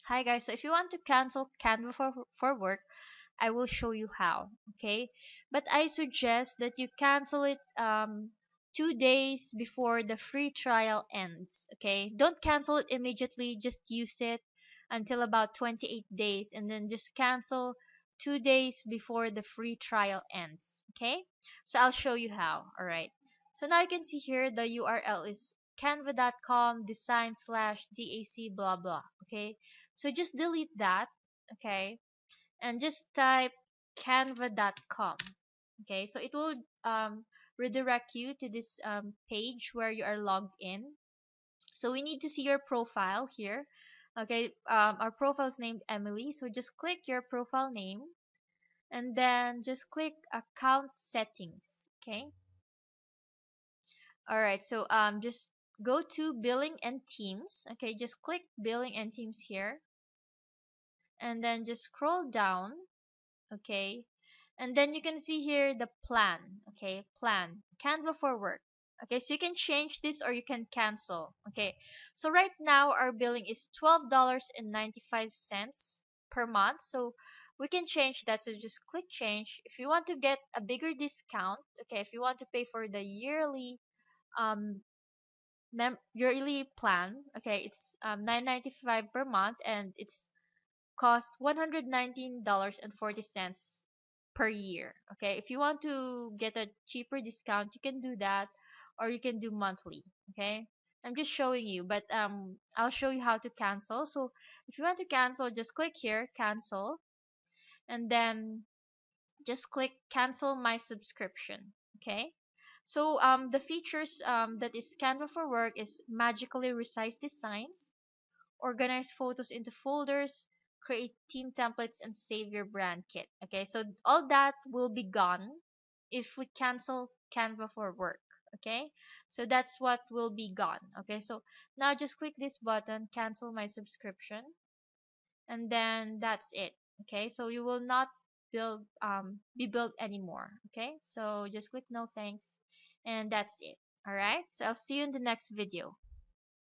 Hi guys, so if you want to cancel Canva for work, I will show you how, okay? But I suggest that you cancel it 2 days before the free trial ends, okay? Don't cancel it immediately, just use it until about 28 days and then just cancel 2 days before the free trial ends, okay? So I'll show you how, alright? So now you can see here the URL is canva.com design slash DAC blah blah, okay? So just delete that, okay? And just type canva.com. Okay, so it will redirect you to this page where you are logged in. So we need to see your profile here. Okay, our profile is named Emily, so just click your profile name and then just click account settings. Okay, all right, so just go to billing and teams. Okay, just click billing and teams here and then just scroll down. Okay, and then you can see here the plan. Okay, plan Canva for work. Okay, so you can change this or you can cancel. Okay, so right now our billing is $12.95 per month, so we can change that. So just click change if you want to get a bigger discount. Okay, if you want to pay for the yearly um yearly plan. Okay, it's 9.95 per month and it's cost $119.40 per year. Okay, if you want to get a cheaper discount, you can do that, or you can do monthly. Okay, I'm just showing you, but I'll show you how to cancel. So if you want to cancel, just click here, cancel, and then just click cancel my subscription. Okay. So the features that is Canva for work is magically resize designs, organize photos into folders, create theme templates, and save your brand kit. Okay, so all that will be gone if we cancel Canva for work. Okay, so that's what will be gone. Okay, so now just click this button, cancel my subscription, and then that's it. Okay, so you will not be billed anymore. Okay, so just click no thanks, and that's it. All right, so I'll see you in the next video.